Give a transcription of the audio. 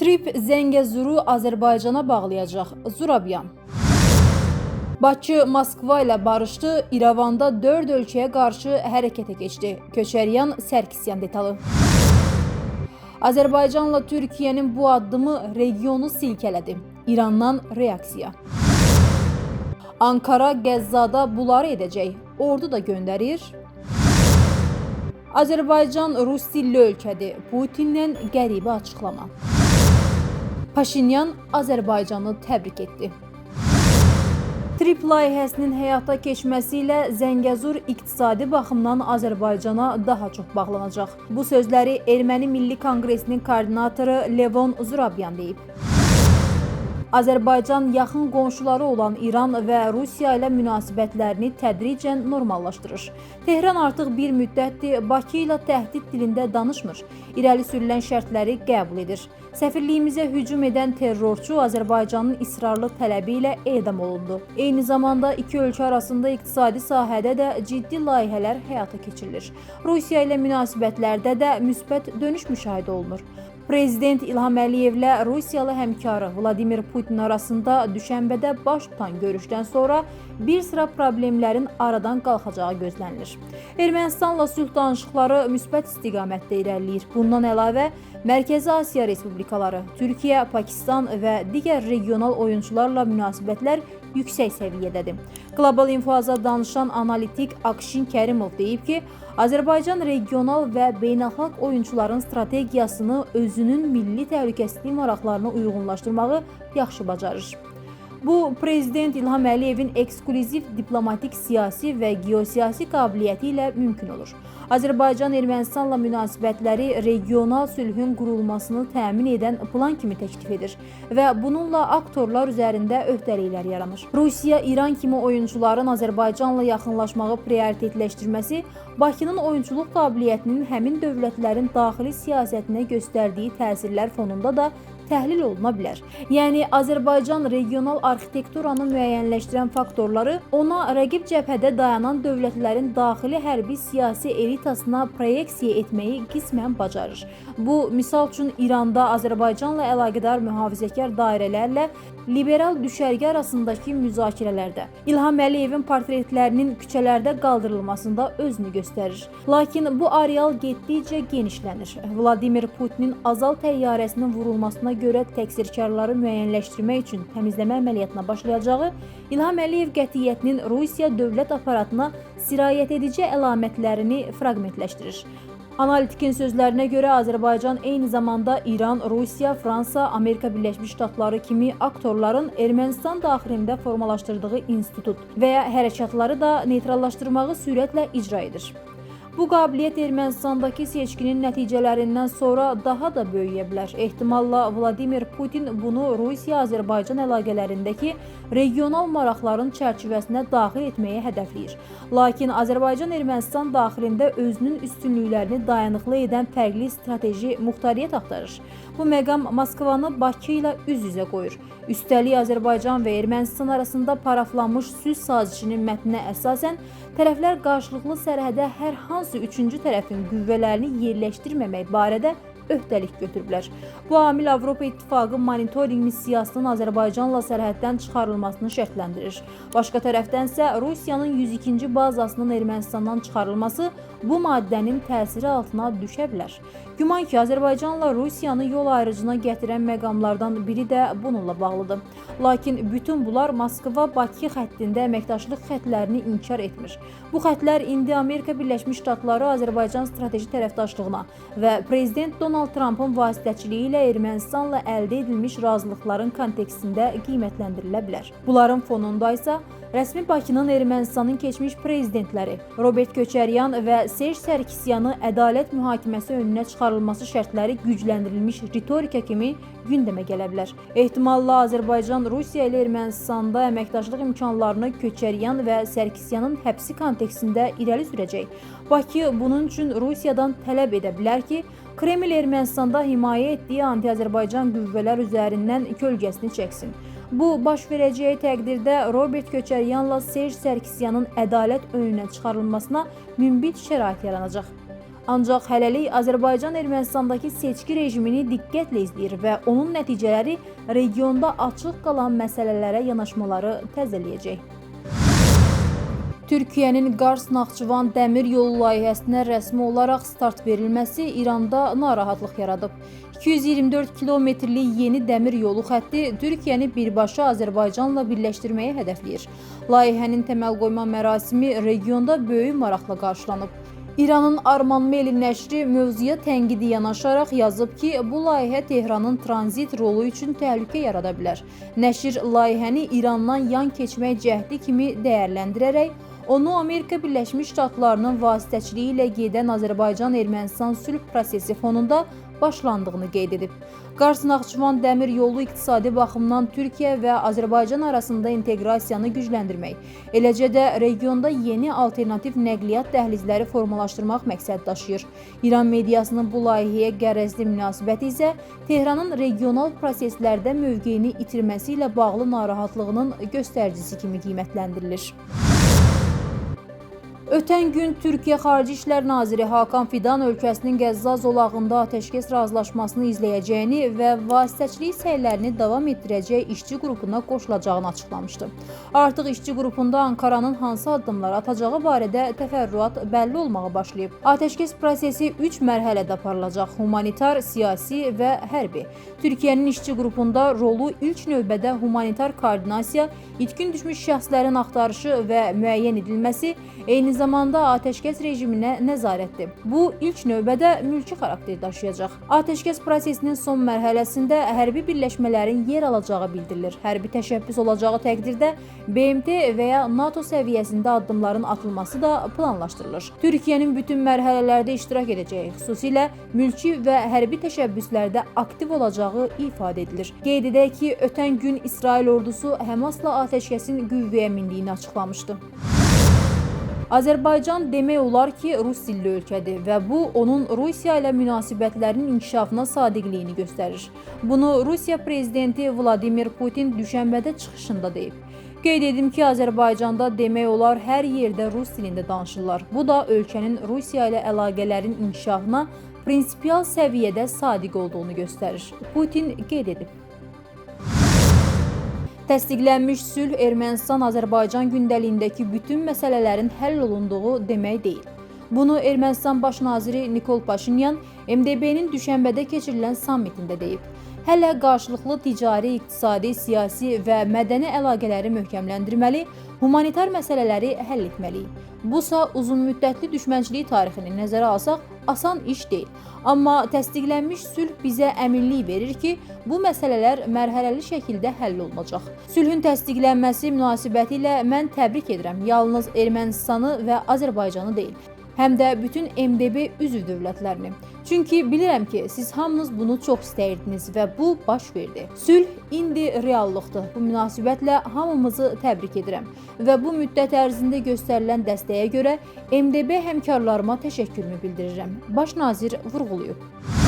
Trip Zəngəzuru Azərbaycana bağlayacaq Zurabyan. Bakı Moskva ilə barışdı, İrəvanda 4 ölkəyə qarşı hərəkətə keçdi. Köçəryan Sərkisyan detalı. Azərbaycanla Türkiyənin bu addımı regionu silkələdi. İrandan reaksiya. Ankara Qəzzada bunları edəcək. Ordu da göndərir. Azərbaycan Rus dilli ölkədir. Putindən qəribə açıqlama. Paşinyan Azərbaycanı təbrik etdi. Trip layihəsinin həyata keçməsi ilə Zəngəzur iqtisadi baxımdan Azərbaycana daha çox bağlanacaq. Bu sözləri Erməni Milli Konqresinin koordinatoru Levon Zurabyan deyib. Azərbaycan yaxın qonşuları olan İran və Rusiya ilə münasibətlərini tədricən normallaşdırır. Tehran artıq bir müddətdir Bakı ilə təhdid dilində danışmır, irəli sürülən şərtləri qəbul edir. Səfirliyimizə hücum edən terrorçu Azərbaycanın israrlı tələbi ilə edam olundu. Eyni zamanda iki ölkə arasında iqtisadi sahədə də ciddi layihələr həyata keçirilir. Rusiya ilə münasibətlərdə də müsbət dönüş müşahidə olunur. Prezident İlham Əliyevlə Rusiyalı həmkarı Vladimir Putin arasında düşənbədə baş tutan görüşdən sonra bir sıra problemlərin aradan qalxacağı gözlənilir. Ermənistanla sülh danışıqları müsbət istiqamətdə irəliləyir. Bundan əlavə, Mərkəzi Asiya Respublikaları, Türkiyə, Pakistan və digər regional oyuncularla münasibətlər yüksək səviyyədədir. Qlobal İnfoaza danışan analitik Akşin Kərimov deyib ki, Azərbaycan regional və beynəlxalq oyuncuların strategiyasını özünün milli təhlükəsizlik maraqlarına uyğunlaşdırmağı yaxşı bacarır. Bu, Prezident İlham Əliyevin eksklüziv diplomatik, siyasi və geosiyasi qabiliyyəti ilə mümkün olur. Azərbaycan-Ermənistanla münasibətləri regional sülhün qurulmasını təmin edən plan kimi təklif edir və bununla aktorlar üzərində öhdəliklər yaranır. Rusiya, İran kimi oyuncuların Azərbaycanla yaxınlaşmağı prioritetləşdirməsi Bakının oyunçuluq qabiliyyətinin həmin dövlətlərin daxili siyasətinə göstərdiyi təsirlər fonunda da təhlil oluna bilər. Yəni, Azərbaycan regional arxitekturanı müəyyənləşdirən faktorları ona rəqib cəbhədə dayanan dövlətlərin daxili hərbi siyasi elitasına proyeksiya etməyi qismən bacarır. Bu, misal üçün İranda Azərbaycanla əlaqədar mühafizəkar dairələrlə liberal düşərgə arasındakı müzakirələrdə İlham Əliyevin portretlərinin küçələrdə qaldırılmasında özünü göstərir. Lakin bu areal getdikcə genişlənir. Vladimir Putinin Azal təyyarəsinin vurulmasına görə təqsirkarları müəyyənləşdirmək üçün təmizləmə əməliyyatına başlayacağı İlham Əliyev qətiyyətinin Rusiya dövlət aparatına sirayət edici əlamətlərini fraqmentləşdirir. Analitikin sözlərinə görə Azərbaycan eyni zamanda İran, Rusiya, Fransa, Amerika Birləşmiş Ştatları kimi aktorların Ermənistan daxilində formalaşdırdığı institut və ya hərəkatları da neytrallaşdırmağı sürətlə icra edir. Bu qabiliyyət Ermənistandakı seçkinin nəticələrindən sonra daha da böyüyə bilər. Ehtimalla Vladimir Putin bunu Rusiya-Azərbaycan əlaqələrindəki regional maraqların çərçivəsinə daxil etməyə hədəfləyir. Lakin Azərbaycan-Ermənistan daxilində özünün üstünlüklərini dayanıqlı edən fərqli strateji muxtariyyət axtarır. Bu məqam Moskvanı Bakı ilə üz-üzə qoyur. Üstəlik Azərbaycan və Ermənistan arasında paraflanmış sülh sazişinin mətninə əsasən tərəflər qarşılıqlı sərhədə hər hansı üçüncü tərəfin qüvvələrini yerləşdirməmək barədə öhdəlik götürüblər. Bu amil Avropa İttifaqı monitorinq missiyasının Azərbaycanla sərhəddən çıxarılmasını şərtləndirir. Başqa tərəfdənsə Rusiyanın 102-ci bazasının Ermənistandan çıxarılması bu maddənin təsiri altına düşə bilər. Güman ki, Azərbaycanla Rusiyanı yol ayrıcına gətirən məqamlardan biri də bununla bağlıdır. Lakin bütün bunlar Moskva-Bakı xəttində əməkdaşlıq xətlərini inkar etmir. Bu xətlər indi Amerika Birləşmiş Ştatları Azərbaycan strateji tərəfdaşlığına və Prezident Donald Trumpın vasitəçiliyi ilə Ermənistanla əldə edilmiş razılıqların kontekstində qiymətləndirilə bilər. Bunların fonunda isə rəsmi Bakının Ermənistanın keçmiş prezidentləri Robert Köçəryan və Serj Sərkisyanı ədalət mühakiməsi önünə çıxarılması şərtləri gücləndirilmiş ritorika kimi gündəmə gələ bilər. Ehtimalla Azərbaycan Rusiya ilə Ermənistanda əməkdaşlıq imkanlarını Köçəryan və Sərkisyanın həbsi kontekstində irəli sürəcək. Bakı bunun üçün Rusiyadan tələb edə bilər ki, Kreml Ermənistanda himayə etdiyi anti-Azərbaycan qüvvələr üzərindən kölgəsini çəksin. Bu, baş verəcəyi təqdirdə Robert Köçəryanla Serj Sərkisyanın ədalət önünə çıxarılmasına münbit şərait yaranacaq. Ancaq hələlik Azərbaycan Ermənistandakı seçki rejimini diqqətlə izləyir və onun nəticələri regionda açıq qalan məsələlərə yanaşmaları təzələyəcək. Türkiyənin Qars-Naxçıvan dəmir yolu layihəsinə rəsmi olaraq start verilməsi İranda narahatlıq yaradıb. 224 kilometrlik yeni dəmir yolu xətti Türkiyəni birbaşa Azərbaycanla birləşdirməyi hədəfləyir. Layihənin təməl qoyma mərasimi regionda böyük maraqla qarşılanıb. İranın Arman Meli nəşri mövzuya tənqidi yanaşaraq yazıb ki, bu layihə Tehranın tranzit rolu üçün təhlükə yarada bilər. Nəşr layihəni İrandan yan keçmək cəhdi kimi dəyərləndirərək, onu Amerika Birləşmiş Ştatlarının vasitəçiliyi ilə gedən Azərbaycan-Ermənistan sülh prosesi fonunda başlandığını qeyd edib. Qars-Naxçıvan dəmir yolu iqtisadi baxımdan Türkiyə və Azərbaycan arasında inteqrasiyanı gücləndirmək, eləcə də regionda yeni alternativ nəqliyyat dəhlizləri formalaşdırmaq məqsəd daşıyır. İran mediasının bu layihəyə qərəzli münasibəti isə Tehranın regional proseslərdə mövqeyini itirməsi ilə bağlı narahatlığının göstəricisi kimi qiymətləndirilir. Ötən gün Türkiyə Xarici İşlər Naziri Hakan Fidan ölkəsinin Qəzza zolağında atəşkəs razılaşmasını izləyəcəyini və vasitəçilik səylərini davam etdirəcək işçi qrupuna qoşulacağını açıqlamışdı. Artıq işçi qrupunda Ankaranın hansı addımlar atacağı barədə təfərrüat bəlli olmağa başlayıb. Atəşkəs prosesi 3 mərhələdə aparılacaq: humanitar, siyasi və hərbi. Türkiyənin işçi qrupunda rolu ilk növbədə humanitar koordinasiya, itkin düşmüş şəxslərin axtarışı və müəyyən edilməsi, eyni zamanda atəşkəs rejiminə nəzarətdir. Bu, ilk növbədə mülki xarakter daşıyacaq. Atəşkəs prosesinin son mərhələsində hərbi birləşmələrin yer alacağı bildirilir. Hərbi təşəbbüs olacağı təqdirdə BMT və ya NATO səviyyəsində addımların atılması da planlaşdırılır. Türkiyənin bütün mərhələlərdə iştirak edəcəyi, xüsusilə mülki və hərbi təşəbbüslərdə aktiv olacağı ifadə edilir. Qeyd edək ki, ötən gün İsrail ordusu Həmasla atəşkəsin qüvvəyə mindiyini açıqlamışdı. Azərbaycan demək olar ki, Rus dilli ölkədir və bu, onun Rusiya ilə münasibətlərinin inkişafına sadiqliyini göstərir. Bunu Rusiya prezidenti Vladimir Putin düşənbədə çıxışında deyib. Qeyd edim ki, Azərbaycanda demək olar hər yerdə Rus dilində danışırlar. Bu da ölkənin Rusiya ilə əlaqələrin inkişafına prinsipial səviyyədə sadiq olduğunu göstərir. Putin qeyd edib. Təsdiqlənmiş sülh Ermənistan-Azərbaycan gündəliyindəki bütün məsələlərin həll olunduğu demək deyil. Bunu Ermənistan baş naziri Nikol Paşinyan MDB-nin düşənbədə keçirilən sammitində deyib. Hələ qarşılıqlı ticari, iqtisadi, siyasi və mədəni əlaqələri möhkəmləndirməli, humanitar məsələləri həll etməliyik. Busa uzunmüddətli düşmənçilik tarixini nəzərə alsaq, asan iş deyil. Amma təsdiqlənmiş sülh bizə əminlik verir ki, bu məsələlər mərhələli şəkildə həll olunacaq. Sülhün təsdiqlənməsi münasibətilə mən təbrik edirəm yalnız Ermənistanı və Azərbaycanı deyil, həm də bütün MDB üzv dövlətlərini. Çünki bilirəm ki, siz hamınız bunu çox istəyirdiniz və bu baş verdi. Sülh indi reallıqdır. Bu münasibətlə hamımızı təbrik edirəm və bu müddət ərzində göstərilən dəstəyə görə MDB həmkarlarıma təşəkkürümü bildirirəm. Baş nazir vurğulayıb.